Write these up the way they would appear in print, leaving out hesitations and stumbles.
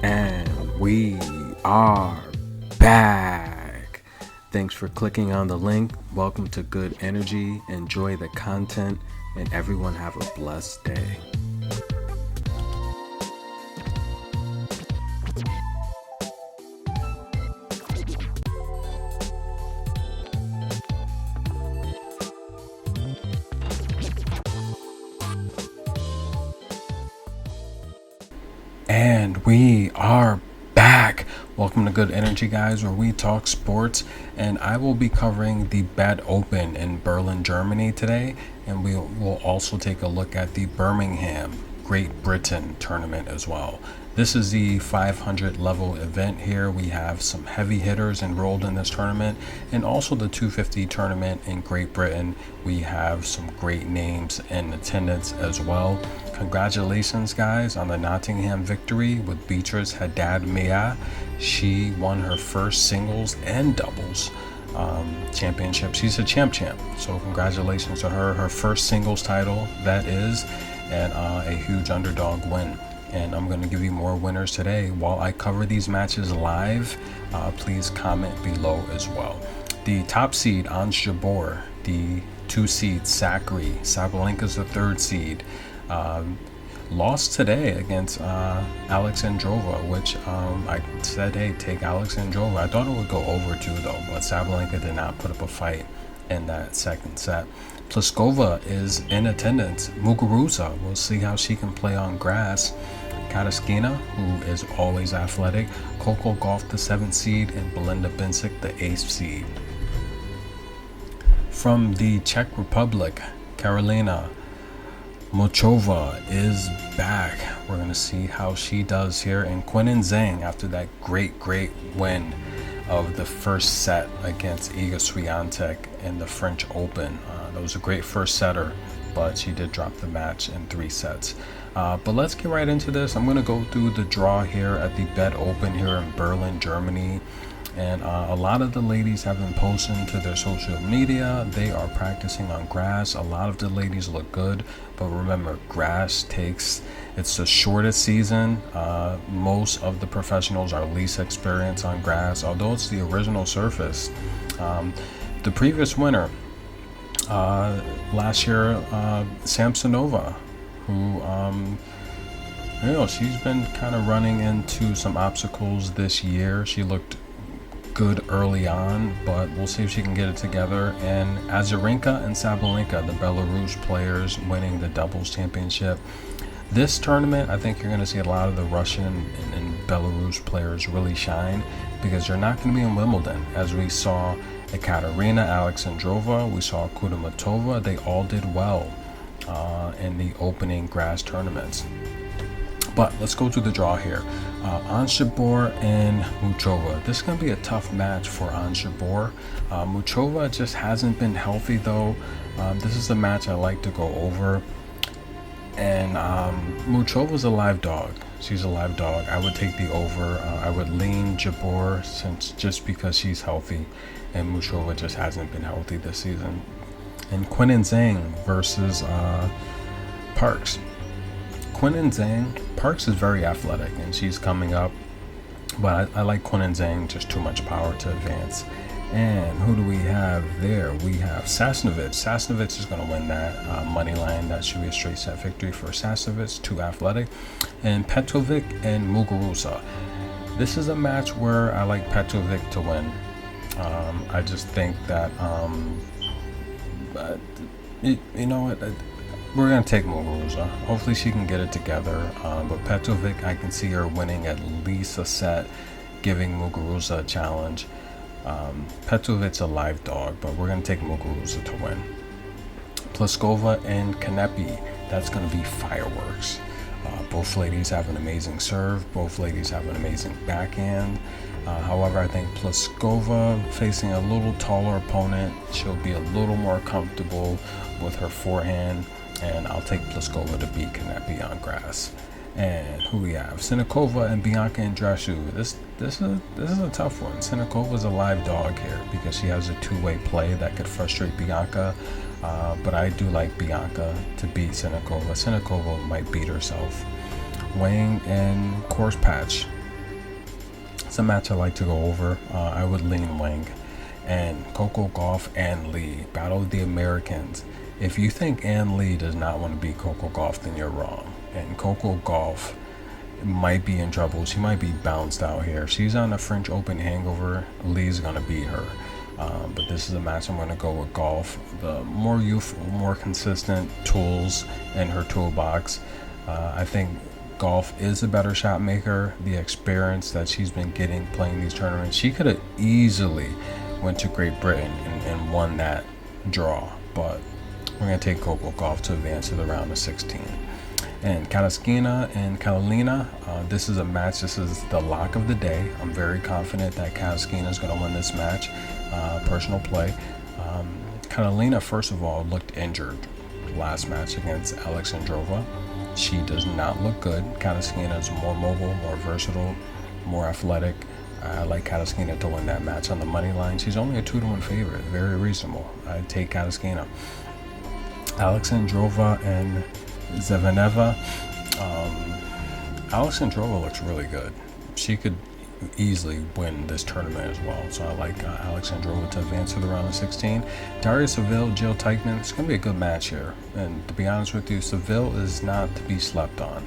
And we are back. Thanks for clicking on the link. Welcome to Good Energy. Enjoy the content, and everyone have a blessed day. And we are back. Welcome to Good Energy, guys, where we talk sports. And I will be covering the Bad Open in Berlin, Germany today. And we will also take a look at the Birmingham, Great Britain tournament as well. This is the 500 level event here. We have some heavy hitters enrolled in this tournament, and also the 250 tournament in Great Britain. We have some great names in attendance as well. Congratulations, guys, on the Nottingham victory with Beatrice Haddad Mia. She won her first singles and doubles championship. She's a champ, so congratulations to her. Her first singles title, that is, and a huge underdog win. And I'm going to give you more winners today. While I cover these matches live, please comment below as well. The top seed, Ons Jabeur. The 2 seed, Sakari. Sabalenka's the 3rd seed. Lost today against Alexandrova, which I said, hey, take Alexandrova. I thought it would go over 2 though, but Sabalenka did not put up a fight in that second set. Pliskova is in attendance. Muguruza, we'll see how she can play on grass. Kasatkina, who is always athletic. Coco Gauff, the 7th seed, and Belinda Bencic, the 8th seed. From the Czech Republic, Kalinina Muchova is back. We're going to see how she does here. And Qinan Zheng, after that great win of the first set against Iga Swiatek in the French Open. That was a great first setter, but she did drop the match in 3 sets. But let's get right into this. I'm going to go through the draw here at the Bet Open here in Berlin, Germany. And a lot of the ladies have been posting to their social media. They are practicing on grass. A lot of the ladies look good, but remember, grass it's the shortest season. Most of the professionals are least experienced on grass, although it's the original surface. The previous winner last year, Samsonova, who she's been kind of running into some obstacles this year. She looked good early on, but we'll see if she can get it together. And Azarenka and Sabalenka, the Belarus players, winning the doubles championship. This tournament, I think you're going to see a lot of the Russian and Belarus players really shine, because they're not going to be in Wimbledon. As we saw Ekaterina Alexandrova, we saw Kudermetova, they all did well in the opening grass tournaments. But let's go to the draw here. Ons Jabeur and Muchova. This is going to be a tough match for Ons Jabeur. Muchova just hasn't been healthy though. This is a match I like to go over. And Muchova's a live dog. She's a live dog. I would take the over. I would lean Jabeur just because she's healthy, and Muchova just hasn't been healthy this season. And Qinan Zheng versus Parks. Qinan Zheng, Parks is very athletic and she's coming up, but I like Qinan Zheng, just too much power to advance. And who do we have there? We have Sasnovich. Sasnovich is going to win that money line. That should be a straight set victory for Sasnovich, too athletic. And Petrovic and Muguruza. This is a match where I like Petrovic to win. I just think that, you know what? We're going to take Muguruza. Hopefully she can get it together. But Petrovic, I can see her winning at least a set, giving Muguruza a challenge. Petrovic's a live dog, but we're going to take Muguruza to win. Pliskova and Kanepi, that's going to be fireworks. Both ladies have an amazing serve. Both ladies have an amazing backhand. However, I think Pliskova, facing a little taller opponent, she'll be a little more comfortable with her forehand. And I'll take Pliskova to beat Kanepi on grass. And who we have? Sinakova and Bianca Andreescu. This is a tough one. Sinakova's a live dog here because she has a two-way play that could frustrate Bianca. But I do like Bianca to beat Sinakova. Sinakova might beat herself. Wang and Course Patch. It's a match I like to go over. I would lean Wang. And Coco Gauff and Lee, Battle of the Americans. If you think Ann Lee does not want to beat Coco Gauff, then you're wrong. And Coco Gauff might be in trouble. She might be bounced out here. She's on a French Open hangover. Lee's going to beat her. But this is a match I'm going to go with Gauff. The more youthful, more consistent tools in her toolbox. I think Gauff is a better shot maker. The experience that she's been getting playing these tournaments, she could have easily went to Great Britain and won that draw. But we're going to take Coco Gauff to advance to the round of 16. And Kasatkina and Kalinina, this is a match. This is the lock of the day. I'm very confident that Kasatkina is going to win this match. Personal play. Kalinina, first of all, looked injured last match against Alexandrova. She does not look good. Kasatkina is more mobile, more versatile, more athletic. I like Kasatkina to win that match on the money line. She's only a 2-1 favorite. Very reasonable. I'd take Kasatkina. Alexandrova and Zveneva. Alexandrova looks really good. She could easily win this tournament as well. So I like Alexandrova to advance to the round of 16. Daria Seville, Jill Teichmann. It's going to be a good match here. And to be honest with you, Seville is not to be slept on.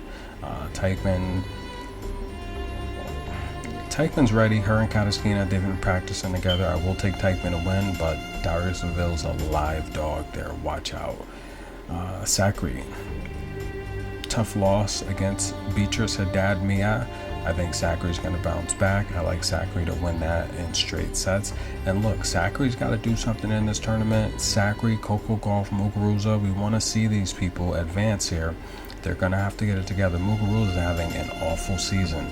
Teichmann's ready. Her and Kasatkina, they've been practicing together. I will take Teichmann to win, but Daria Seville's a live dog there. Watch out. Sakari. Tough loss against Beatrice Haddad Mia. I think Sakari's going to bounce back. I like Sakari to win that in straight sets. And look, Sakari's got to do something in this tournament. Sakari, Coco Gauff, Muguruza, we want to see these people advance here. They're going to have to get it together. Muguruza is having an awful season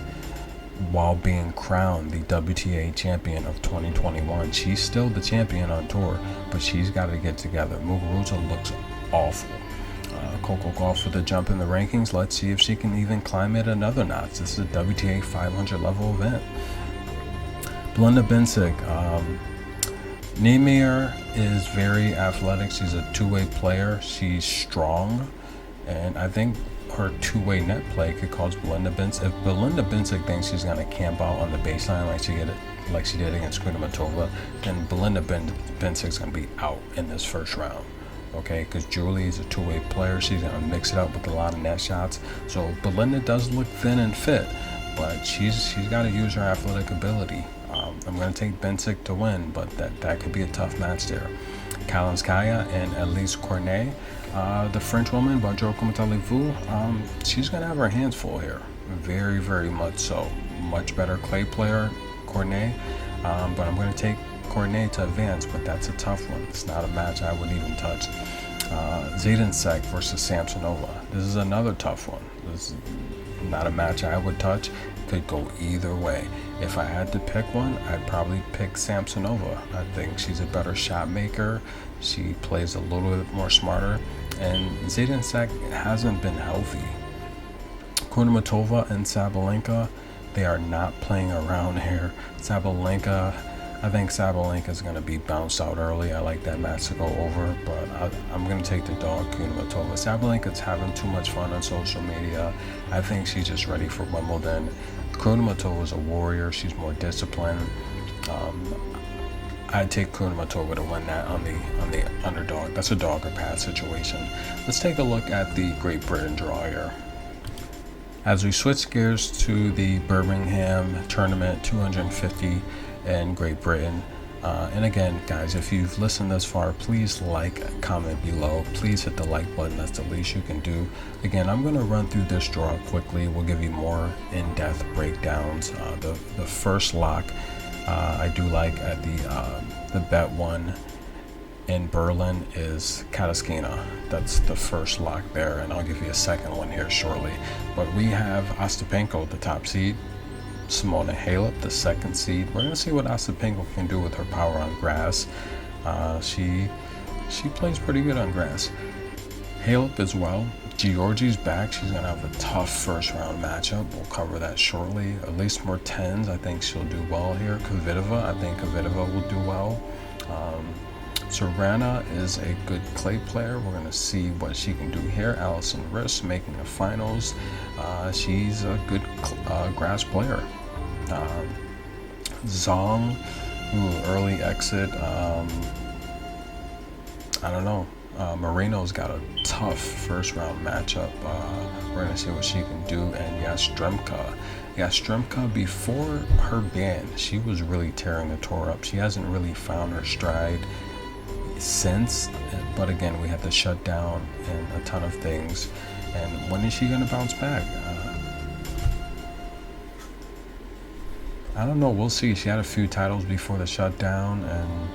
while being crowned the WTA champion of 2021. She's still the champion on tour, but she's got to get together. Muguruza looks awful. Coco Gauff with a jump in the rankings. Let's see if she can even climb it another notch. This is a WTA 500 level event. Belinda Bencic. Niemeier is very athletic. She's a two-way player. She's strong, and I think her two-way net play could cause Belinda Bencic. If Belinda Bencic thinks she's going to camp out on the baseline like she did against Kudermetova, then Belinda Bencic's going to be out in this first round. Okay, because Julie is a two-way player. She's going to mix it up with a lot of net shots. So Belinda does look thin and fit, but she's got to use her athletic ability. I'm going to take Bencic to win, but that could be a tough match there. Kalinskaya and Elise Cornet. The French woman, Bonjour, comment allez-vous? She's going to have her hands full here. Very, very much so. Much better clay player, Cornet. But I'm going to take Cornet to advance, but that's a tough one. It's not a match I would even touch. Zidansek versus Samsonova. This is another tough one. This is not a match I would touch. Could go either way. If I had to pick one, I'd probably pick Samsonova. I think she's a better shot maker. She plays a little bit more smarter. And Zidansek hasn't been healthy. Kudermetova and Sabalenka, they are not playing around here. I think Sabalenka is going to be bounced out early. I like that match to go over, but I'm going to take the dog, Kudermetova. Sabalenka's having too much fun on social media. I think she's just ready for Wimbledon. Kudermetova is a warrior. She's more disciplined. I'd take Kudermetova to win that on the underdog. That's a dog or pass situation. Let's take a look at the Great Britain draw here. As we switch gears to the Birmingham tournament, 250 in Great Britain. And again, guys, if you've listened this far, please like, comment below. Please hit the like button. That's the least you can do. Again, I'm going to run through this draw quickly. We'll give you more in-depth breakdowns. The first lock I do like at the bet one in Berlin is Kasatkina. That's the first lock there, and I'll give you a second one here shortly. But we have Ostapenko, the top seed. Simona Halep, the second seed. We're going to see what Ostapenko can do with her power on grass. She plays pretty good on grass. Halep as well. Georgie's back. She's going to have a tough first round matchup. We'll cover that shortly. Elise Mertens, I think she'll do well here. Kvitova, I think Kvitova will do well. Serena is a good clay player. We're going to see what she can do here. Alison Riss making the finals. She's a good grass player. Zong, early exit. I don't know. Marino's got a tough first round matchup. We're gonna see what she can do. And Yastremka, before her ban, she was really tearing the tour up. She hasn't really found her stride since, but again, we had to shut down and a ton of things. And when is she gonna bounce back? I don't know. We'll see. She had a few titles before the shutdown, and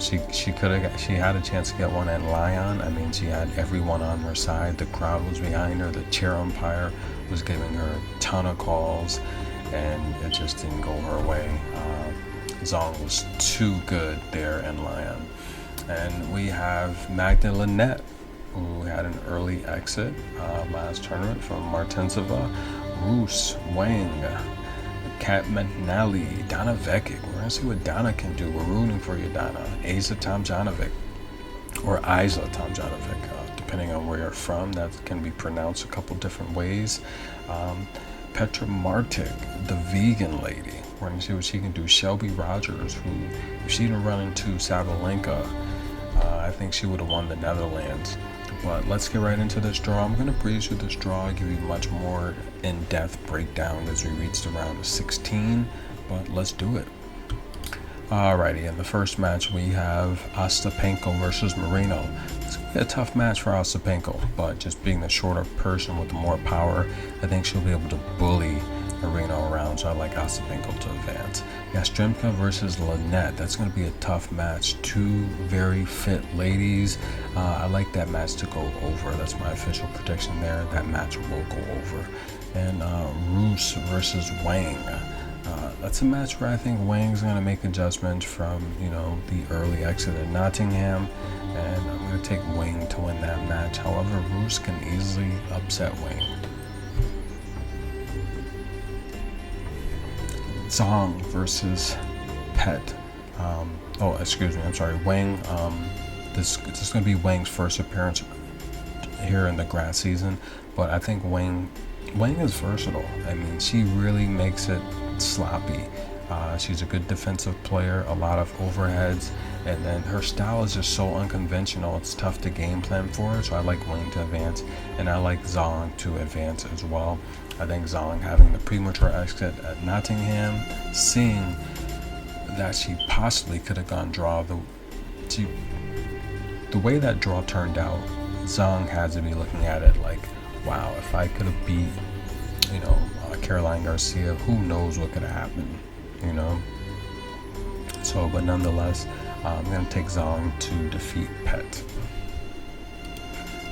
she had a chance to get one at Lyon. I mean, she had everyone on her side. The crowd was behind her. The chair umpire was giving her a ton of calls, and it just didn't go her way. Zong was too good there in Lyon. And we have Magda Linette, who had an early exit last tournament from Martinsova. Roos, Wang, Kat McNally, Donna Vekic. We're going to see what Donna can do. We're rooting for you, Donna. Asa Tomljanovic, or Isa Tomljanovic, depending on where you're from. That can be pronounced a couple different ways. Petra Martic, the vegan lady. We're going to see what she can do. Shelby Rogers, who, if she didn't run into Sabalenka, I think she would have won the Netherlands. But let's get right into this draw. I'm going to breeze through this draw, give you much more in-depth breakdown as we reach the round of 16, but let's do it. Alrighty, in the first match we have Ostapenko versus Marino. It's going to be a tough match for Ostapenko, but just being the shorter person with the more power, I think she'll be able to bully Marino around, so I like Ostapenko to advance. Yastremka versus Linette. That's going to be a tough match. Two very fit ladies. I like that match to go over. That's my official prediction there. That match will go over. And Roos versus Wang. That's a match where I think Wang's going to make adjustments from, the early exit at Nottingham. And I'm going to take Wang to win that match. However, Roos can easily upset Wang. Zong versus Pet. Wang. This is going to be Wang's first appearance here in the grass season, but I think Wang is versatile. I mean, she really makes it sloppy. She's a good defensive player, a lot of overheads, and then her style is just so unconventional. It's tough to game plan for her, so I like Wang to advance, and I like Zong to advance as well. I think Zong having the premature exit at Nottingham, seeing that she possibly could have gone draw, the way that draw turned out, Zong has to be looking at it like, wow, if I could have beat, Caroline Garcia, who knows what could have happened, So, but nonetheless, I'm going to take Zong to defeat Pet.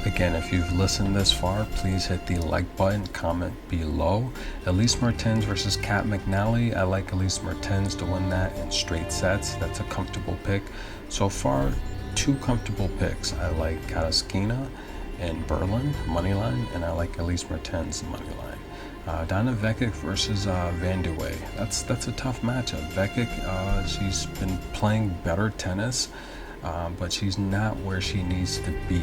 Again, if you've listened this far, please hit the like button, comment below. Elise Mertens versus Kat McNally. I like Elise Mertens to win that in straight sets. That's a comfortable pick. So far, two comfortable picks. I like Kasatkina and Berlin, moneyline, and I like Elise Mertens, moneyline. Donna Vekic versus Van de Wey. That's a tough matchup. Vekic, she's been playing better tennis, but she's not where she needs to be.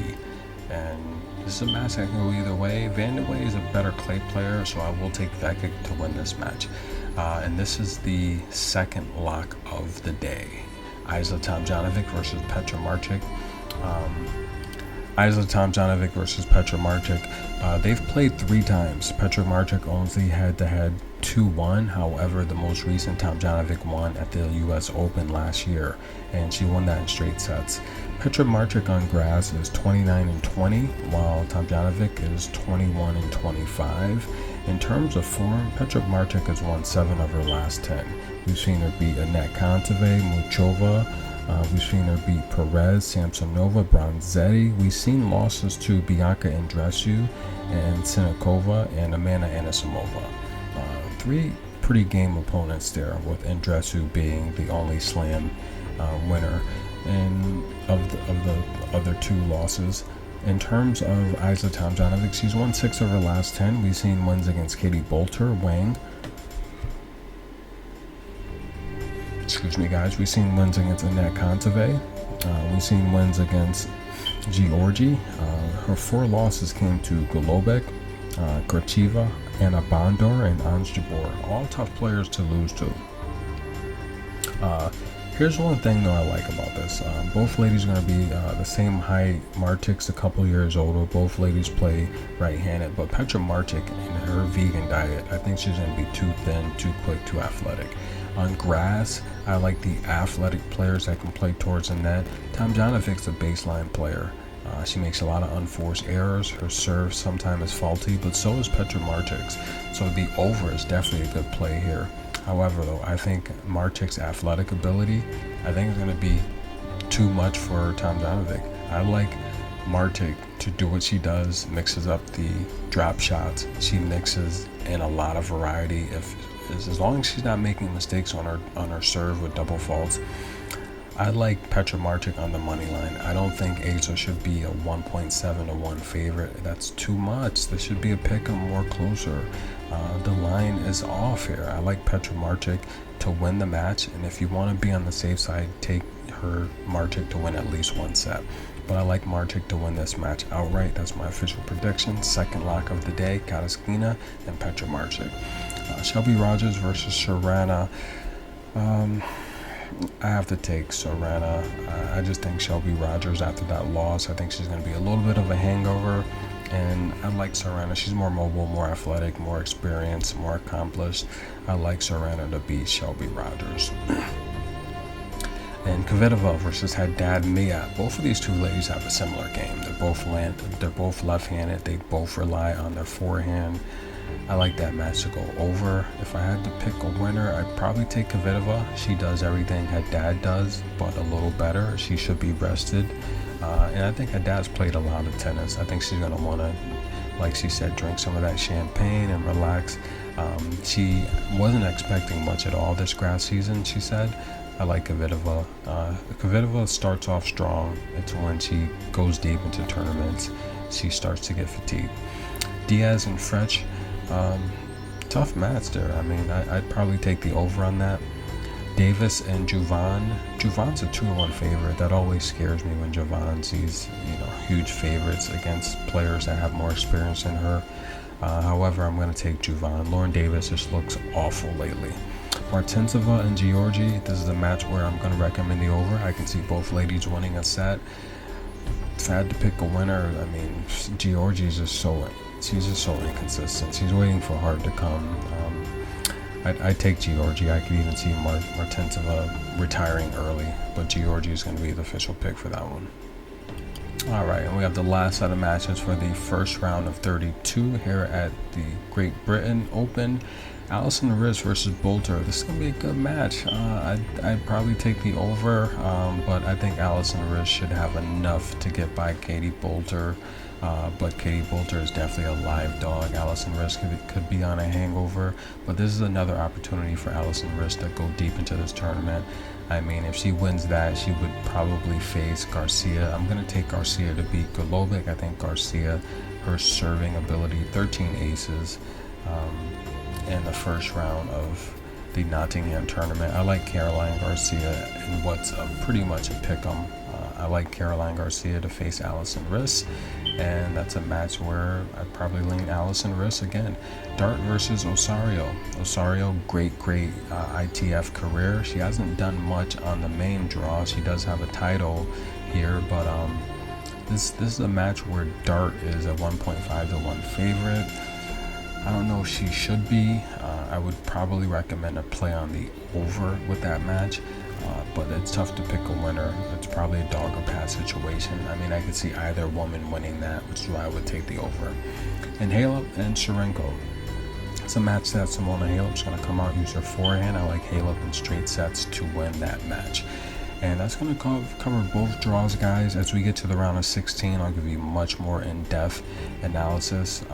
And this is a match that can go either way. Van de Wey is a better clay player, so I will take Vekic to win this match. And this is the second lock of the day. Isa Tomljanovic versus Petra Martic. Isa Tomljanovic versus Petra Martic. They've played 3 times. Petra Martic owns the head-to-head 2-1. However, the most recent Tomljanovic won at the U.S. Open last year, and she won that in straight sets. Petra Martic on grass is 29-20, while Tomljanovic is 21-25. In terms of form, Petra Martic has won 7 of her last 10. We've seen her beat Annette Kontaveit, Muchova. We've seen her beat Perez, Samsonova, Bronzetti. We've seen losses to Bianca Andreescu and Sinikova and Amanda Anisimova. 3 pretty game opponents there, with Andreescu being the only slam winner and of the other 2 losses. In terms of Isa Tomljanovic, she's won 6 of her last 10. We've seen wins against Katie Bolter, Wang. We've seen wins against Annette Kontaveit. We've seen wins against Giorgi. Her 4 losses came to Golubic, Krejcikova, Anna Bondor, and Ons Jabeur. All tough players to lose to. Here's one thing though I like about this. Both ladies are going to be the same height. Martic's a couple years older. Both ladies play right-handed, but Petra Martic in her vegan diet, I think she's going to be too thin, too quick, too athletic. On grass, I like the athletic players that can play towards the net. Tomjanovic's a baseline player. She makes a lot of unforced errors. Her serve sometimes is faulty, but so is Petra Martic's. So the over is definitely a good play here. However, though, I think Martic's athletic ability, I think is going to be too much for Tomjanovic. I like Martic to do what she does, mixes up the drop shots. She mixes in a lot of variety. As long as she's not making mistakes on her serve with double faults. I like Petra Martic on the money line. I don't think Asa should be a 1.7 to 1 favorite. That's too much. This should be a pick 'em more closer. The line is off here. I like Petra Martic to win the match, and if you want to be on the safe side, take her Martic to win at least one set. But I like Martic to win this match outright. That's my official prediction. Second lock of the day, Kasatkina and Petra Martic. Shelby Rogers versus Sharana. I have to take Sharana. I just think Shelby Rogers, after that loss, I think she's going to be a little bit of a hangover. And I like Sharana. She's more mobile, more athletic, more experienced, more accomplished. I like Sharana to beat Shelby Rogers. And Kvitova versus Haddad Mia. Both of these two ladies have a similar game. They're both left-handed. They both rely on their forehand. I like that match to go over. If I had to pick a winner, I'd probably take Kvitova. She does everything Haddad does, but a little better. She should be rested. And I think Haddad's played a lot of tennis. I think she's going to want to, like she said, drink some of that champagne and relax. She wasn't expecting much at all this grass season, she said. I like Kvitova. Kvitova starts off strong. It's when she goes deep into tournaments, she starts to get fatigued. Diaz and Frech, tough match there. I mean, I'd probably take the over on that. Davis and Juvan. Juvan's a 2-1 favorite. That always scares me when Juvan sees, huge favorites against players that have more experience than her. However, I'm going to take Juvan. Lauren Davis just looks awful lately. Martinsova and Georgie. This is a match where I'm going to recommend the over. I can see both ladies winning a set. If I had to pick a winner, I mean, Georgie's just so inconsistent. She's waiting for hard to come. I'd take Georgie. I could even see Martinsova retiring early, but Georgie is going to be the official pick for that one. All right, and we have the last set of matches for the first round of 32 here at the Great Britain Open. Alison Riss versus Bolter. This is going to be a good match. I'd probably take the over, but I think Alison Riss should have enough to get by Katie Bolter. But Katie Bolter is definitely a live dog. Alison Riss could be on a hangover, but this is another opportunity for Alison Riss to go deep into this tournament. I mean, if she wins that, she would probably face Garcia. I'm going to take Garcia to beat Golubic. I think Garcia, her serving ability, 13 aces in the first round of the Nottingham tournament. I like Caroline Garcia in what's pretty much a pick-em. I like Caroline Garcia to face Alison Riss, and that's a match where I'd probably lean Alison Riss again. Dart versus Osorio. Osorio, great ITF career. She hasn't done much on the main draw. She does have a title here, but this is a match where Dart is a 1.5 to 1 favorite. I don't know if she should be. I would probably recommend a play on the over with that match. But it's tough to pick a winner. It's probably a dog or pass situation. I mean, I could see either woman winning that, which is why I would take the over. And Halep and Sharenko. It's a match that Simona Halep's going to come out and use her forehand. I like Halep in straight sets to win that match. And that's going to cover both draws, guys. As we get to the round of 16, I'll give you much more in-depth analysis.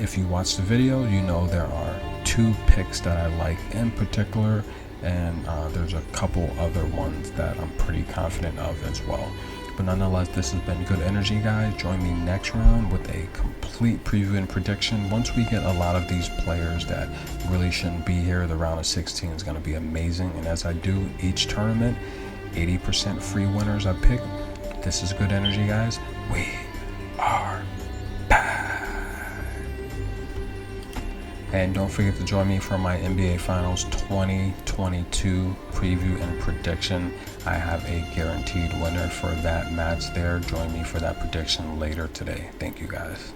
If you watch the video, you know there are 2 picks that I like in particular, and there's a couple other ones that I'm pretty confident of as well. But nonetheless, this has been good energy, guys. Join me next round with a complete preview and prediction. Once we get a lot of these players that really shouldn't be here, the round of 16 is going to be amazing. And as I do each tournament, 80% free winners I pick. This is good energy, guys. We are back. And don't forget to join me for my NBA Finals 2022 preview and prediction. I have a guaranteed winner for that match there. Join me for that prediction later today. Thank you guys.